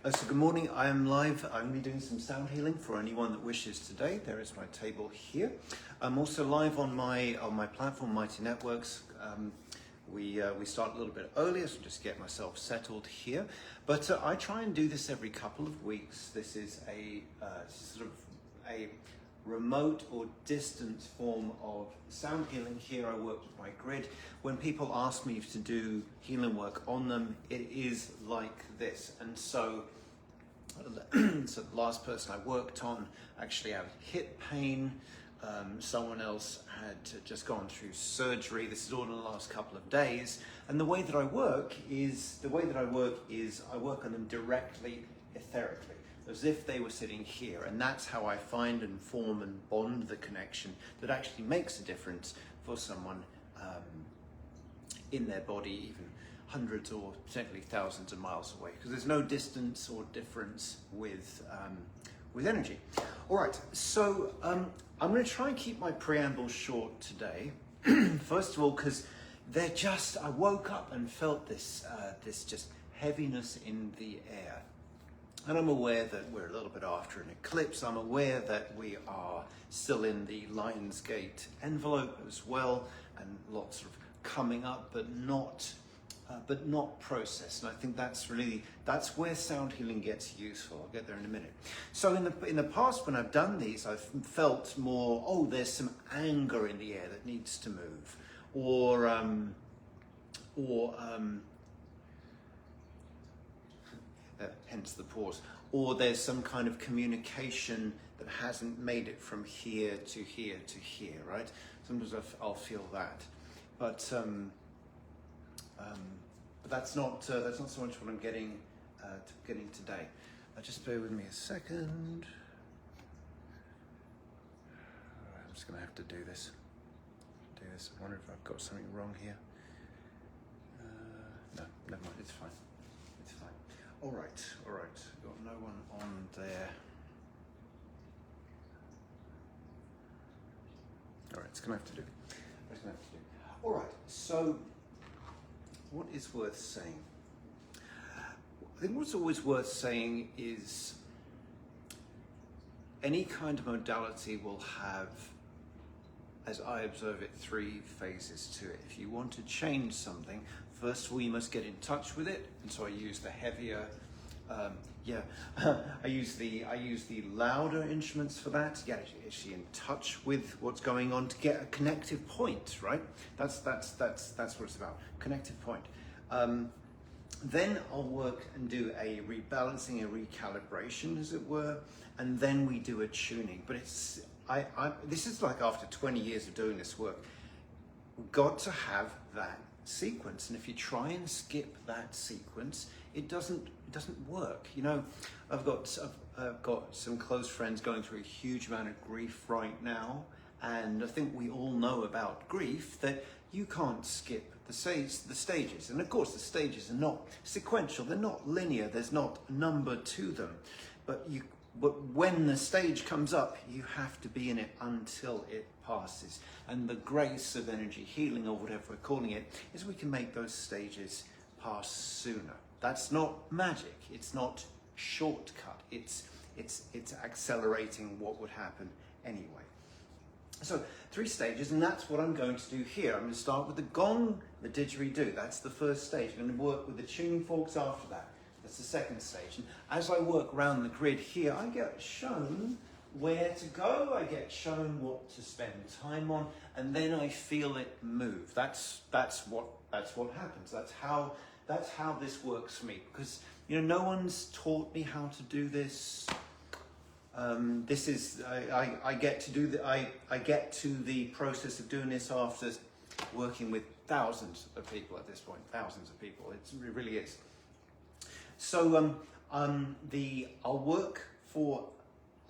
So good morning, I am live. I'm going to be doing some sound healing for anyone that wishes today. There is my table here. I'm also live on my platform, Mighty Networks. We start a little bit earlier, so just get myself settled here. But I try and do this every couple of weeks. This is a sort of a remote or distant form of sound healing. Here I work with my grid. When people ask me to do healing work on them, it is like this. And so, so the last person I worked on actually had hip pain. Someone else had just gone through surgery. This is all in the last couple of days. And the way that I work is I work on them directly, etherically, as if they were sitting here. And that's how I find and form and bond the connection that actually makes a difference for someone in their body, even hundreds or potentially thousands of miles away, because there's no distance or difference with energy. All right, so I'm going to try and keep my preamble short today. First of all, because I woke up and felt this just heaviness in the air. And I'm aware that we're a little bit after an eclipse. I'm aware that we are still in the Lionsgate envelope as well, and lots of coming up, but not processed. And I think that's where sound healing gets useful. I'll get there in a minute. So in the past, when I've done these, I've felt more, oh, there's some anger in the air that needs to move, or hence the pause, or there's some kind of communication that hasn't made it from here to here to here, right? Sometimes I'll feel that, but that's not so much what I'm getting today. Just bear with me a second. I'm just going to have to do this. I wonder if I've got something wrong here. No, never mind. It's fine. It's fine. All right. Got no one on there. All right. It's going to have to do. All right. So, what is worth saying? I think what's always worth saying is any kind of modality will have, as I observe it, 3 phases to it. If you want to change something, first of all, you must get in touch with it. And so I use the heavier, I use the louder instruments for that, to get actually in touch with what's going on, to get a connective point, right? That's what it's about, connective point. Then I'll work and do a rebalancing, a recalibration, as it were, and then we do a tuning. But this is like after 20 years of doing this work, we've got to have that sequence. And if you try and skip that sequence, it doesn't work. You know, I've got some close friends going through a huge amount of grief right now, and I think we all know about grief, that you can't skip the stages. And of course, the stages are not sequential, they're not linear, there's not a number to them. But when the stage comes up, you have to be in it until it passes. And the grace of energy healing, or whatever we're calling it, is we can make those stages pass sooner. That's not magic, it's not shortcut, it's accelerating what would happen anyway. So 3 stages, and that's what I'm going to do here. I'm going to start with the gong, the didgeridoo. That's the first stage. I'm going to work with the tuning forks after that. That's the second stage. And as I work around the grid here, I get shown where to go. I get shown what to spend time on, and then I feel it move. That's what happens. That's how this works for me. Because no one's taught me how to do this. I get to the process of doing this after working with thousands of people at this point. Thousands of people. It really is. So I'll work for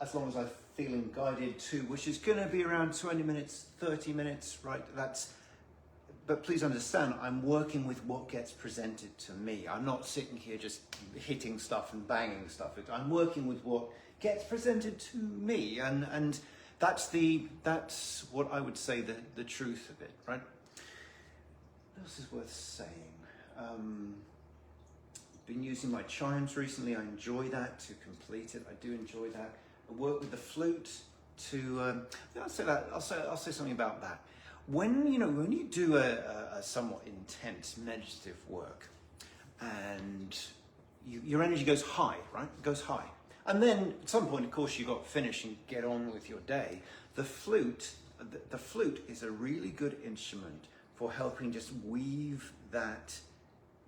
as long as I'm feeling guided to, which is going to be around 20 minutes, 30 minutes, right? But please understand, I'm working with what gets presented to me. I'm not sitting here just hitting stuff and banging stuff. I'm working with what gets presented to me, and that's what I would say the truth of it, right? What else is worth saying? been using my chimes recently. I enjoy that to complete it. I do enjoy that. I work with the flute to. I'll say that. I'll say something about that. When you do a somewhat intense meditative work, and your energy goes high, right? It goes high, and then at some point, of course, you got to finish and get on with your day. The flute is a really good instrument for helping just weave that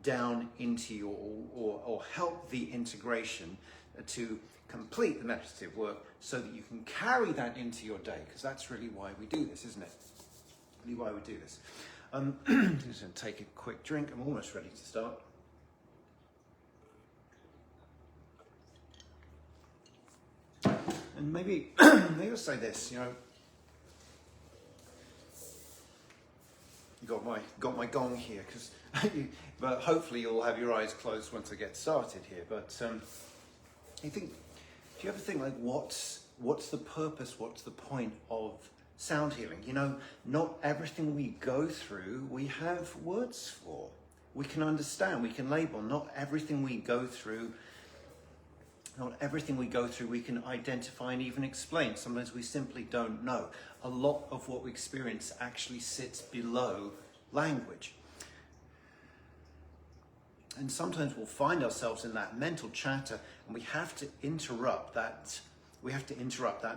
down into your, or help the integration to complete the meditative work so that you can carry that into your day, because that's really why we do this, isn't it? Really why we do this. I'm just going to take a quick drink. I'm almost ready to start. And maybe I'll say this, got my gong here, but hopefully you'll have your eyes closed once I get started here. But do you ever think, like, what's the purpose, what's the point of sound healing? Not everything we go through we have words for. We can understand, we can label. Not everything we go through we can identify and even explain. Sometimes we simply don't know. A lot of what we experience actually sits below language. And sometimes we'll find ourselves in that mental chatter, and we have to interrupt that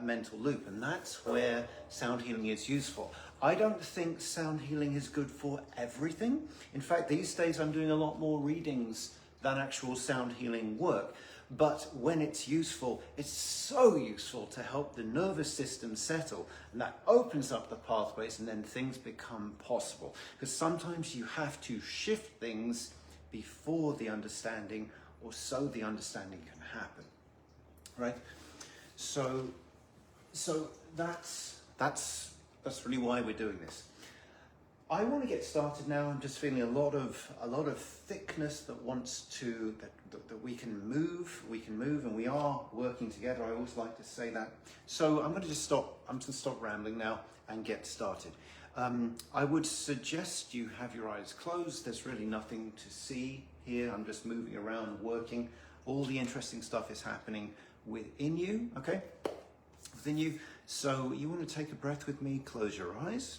mental loop, and that's where sound healing is useful. I don't think sound healing is good for everything. In fact, these days I'm doing a lot more readings than actual sound healing work. But when it's useful, it's so useful to help the nervous system settle, and that opens up the pathways, and then things become possible. Because sometimes you have to shift things before the understanding, or so the understanding can happen, right? So that's really why we're doing this. I want to get started now. I'm just feeling a lot of thickness that we can move, and we are working together. I always like to say that. So I'm going to stop rambling now and get started. I would suggest you have your eyes closed. There's really nothing to see here. I'm just moving around, working. All the interesting stuff is happening within you, okay? Within you. So you want to take a breath with me, close your eyes.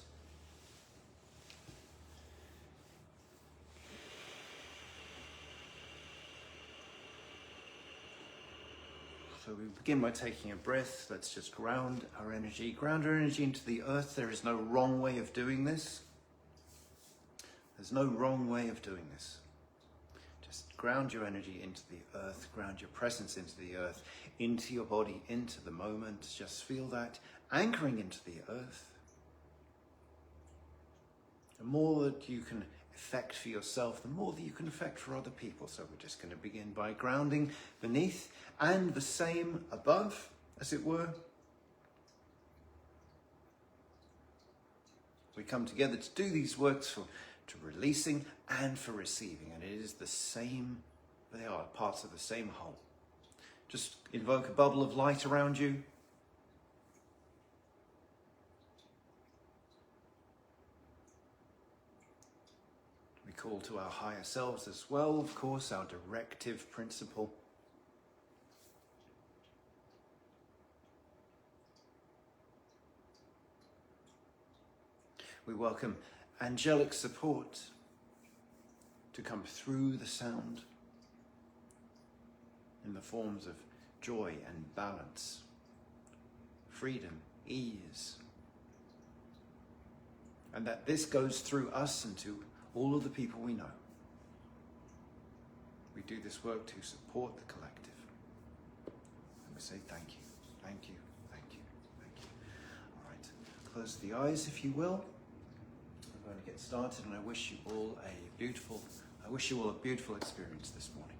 So we begin by taking a breath. Let's just ground our energy into the earth. There is no wrong way of doing this. There's no wrong way of doing this. Just ground your energy into the earth, ground your presence into the earth, into your body, into the moment. Just feel that anchoring into the earth. The more that you can effect for yourself, the more that you can effect for other people. So we're just going to begin by grounding beneath and the same above, as it were. We come together to do these works to releasing and for receiving, and it is the same. They are parts of the same whole. Just invoke a bubble of light around you. We call to our higher selves as well, of course, our directive principle. We welcome angelic support to come through the sound in the forms of joy and balance, freedom, ease. And that this goes through us and to all of the people we know. We do this work to support the collective. And we say thank you, thank you, thank you, thank you. All right, close the eyes if you will. We're going to get started, and I wish you all a beautiful experience this morning.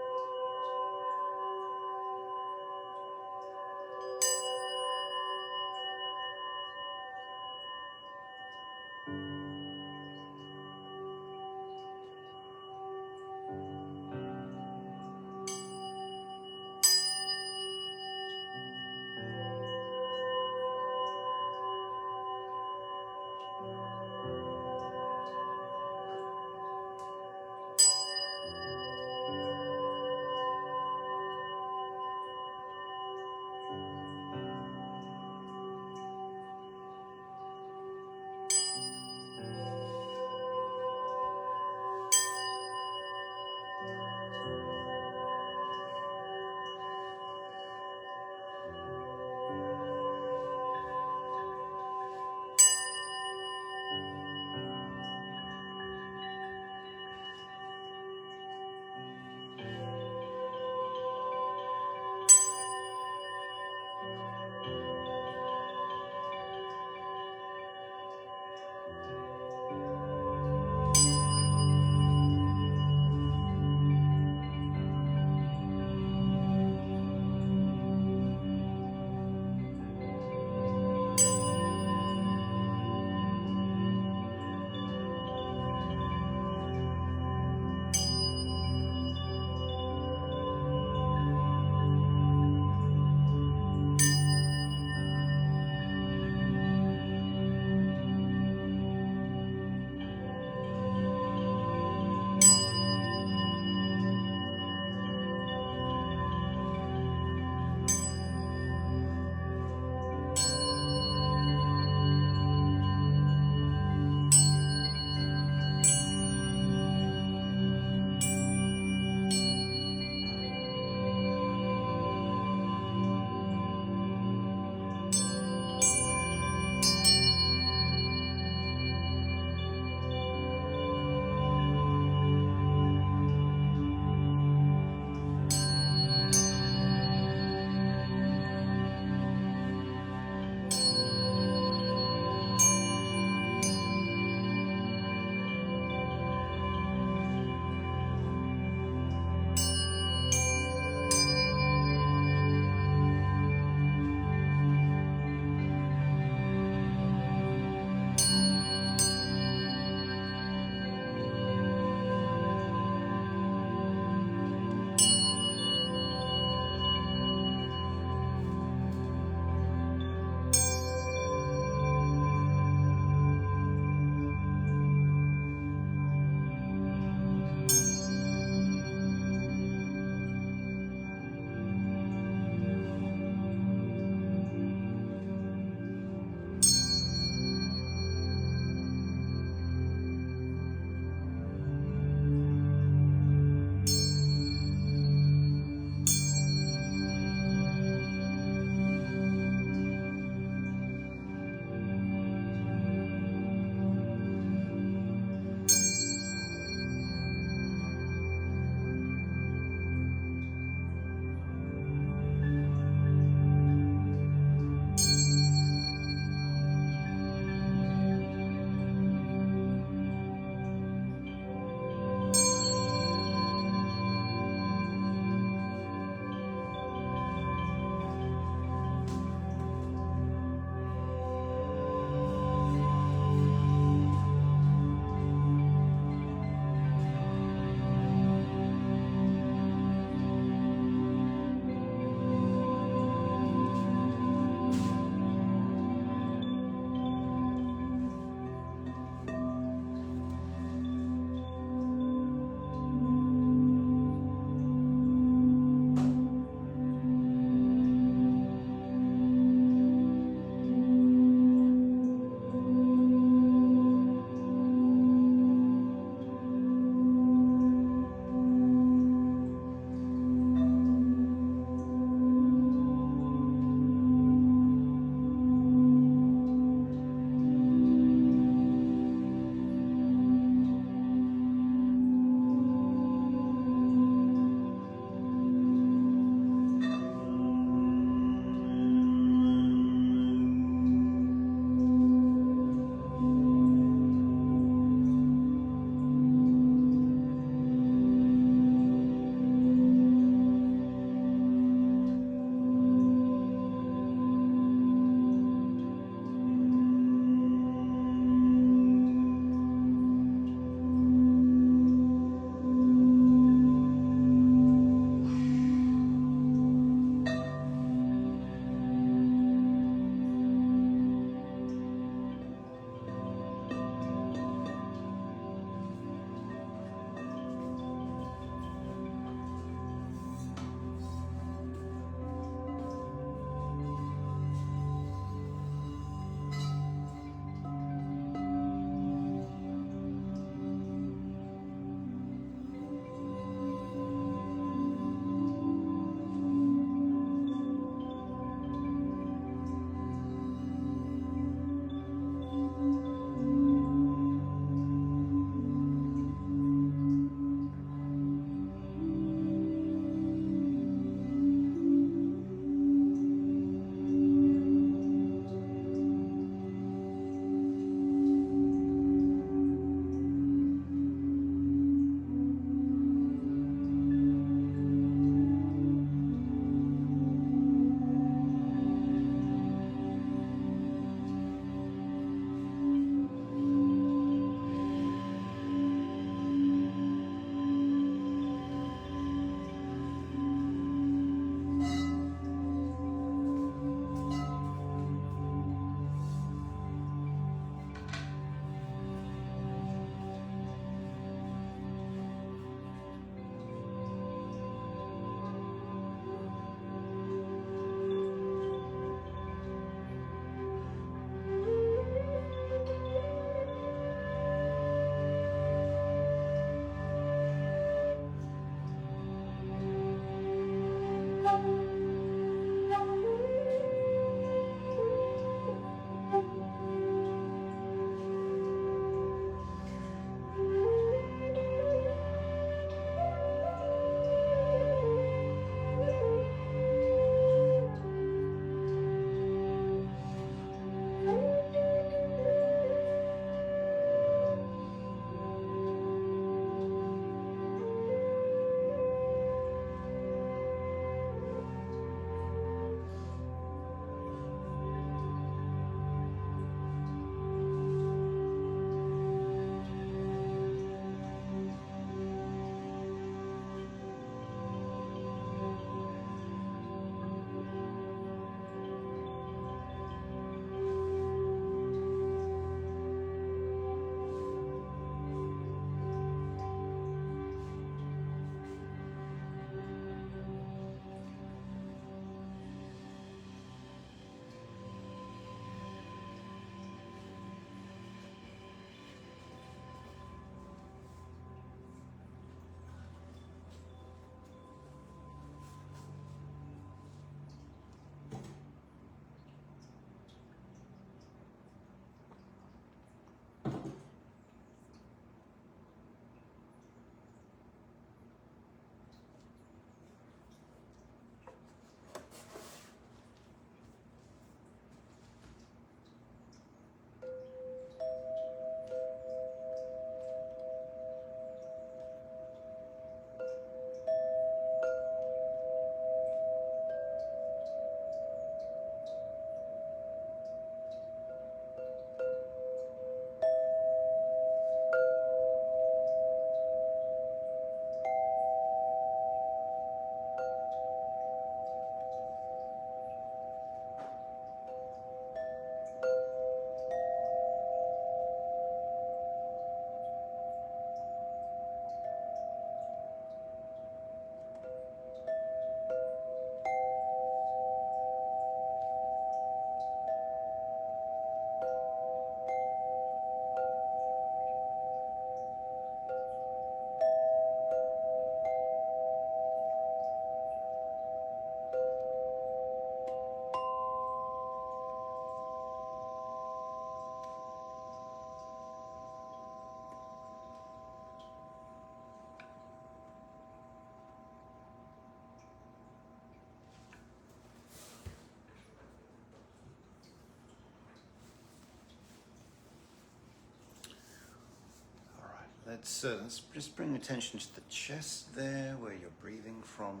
let's just bring attention to the chest there, where you're breathing from.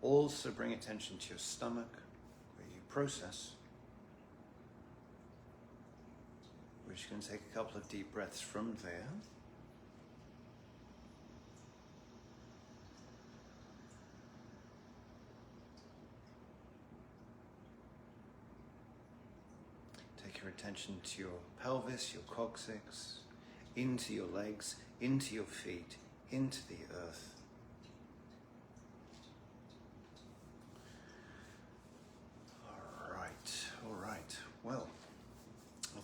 Also bring attention to your stomach, where you process. We're just going to take a couple of deep breaths from there. Take your attention to your pelvis, your coccyx, into your legs, into your feet, into the earth. All right. Well,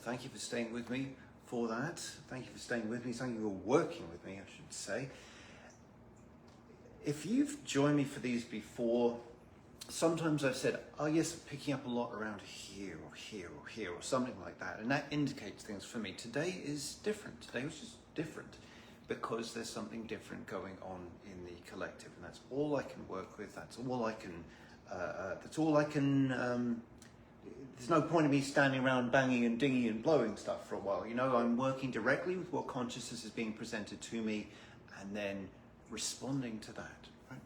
thank you for staying with me for that. Thank you for staying with me. Thank you for working with me, I should say. If you've joined me for these before, sometimes I've said, oh yes, I'm picking up a lot around here or here or here or something like that. And that indicates things for me. Today is different. Today was just different because there's something different going on in the collective. And that's all I can work with. That's all I can, there's no point in me standing around banging and dinging and blowing stuff for a while. You know, I'm working directly with what consciousness is being presented to me and then responding to that. Right?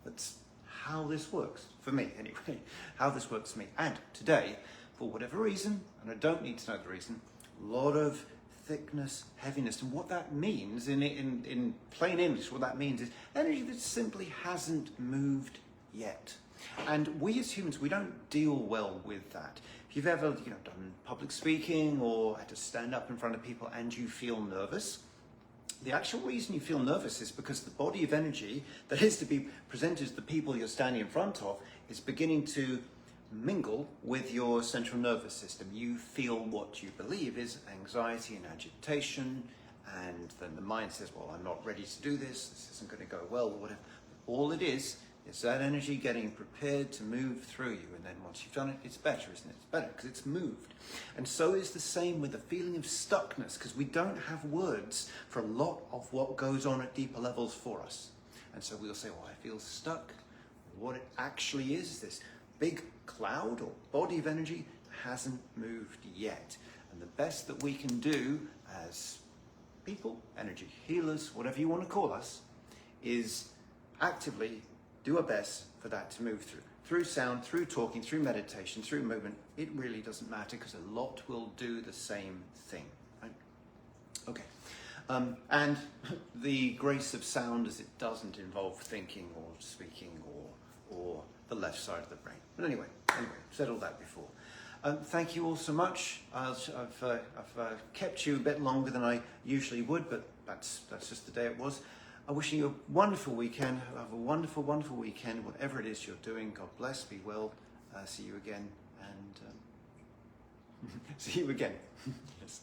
That's how this works, for me anyway, how this works for me. And today, for whatever reason, and I don't need to know the reason, a lot of thickness, heaviness, and what that means, in plain English, what that means is energy that simply hasn't moved yet. And we as humans, we don't deal well with that. If you've ever done public speaking or had to stand up in front of people and you feel nervous, the actual reason you feel nervous is because the body of energy that is to be presented to the people you're standing in front of is beginning to mingle with your central nervous system. You feel what you believe is anxiety and agitation, and then the mind says, well, I'm not ready to do this isn't going to go well, or whatever. All it is that energy getting prepared to move through you, and then once you've done it, it's better, isn't it? It's better because it's moved. And so is the same with the feeling of stuckness, because we don't have words for a lot of what goes on at deeper levels for us. And so we'll say, well, I feel stuck. What it actually is this big cloud or body of energy hasn't moved yet. And the best that we can do as people, energy healers, whatever you want to call us, is actively do our best for that to move through sound, through talking, through meditation, through movement. It really doesn't matter because a lot will do the same thing, right? Okay. And the grace of sound is it doesn't involve thinking or speaking or the left side of the brain. But anyway, said all that before. Thank you all so much. I've kept you a bit longer than I usually would, but that's just the day it was. I'm wishing you a wonderful weekend. Have a wonderful, wonderful weekend, whatever it is you're doing. God bless, be well. See you again, and see you again. Yes.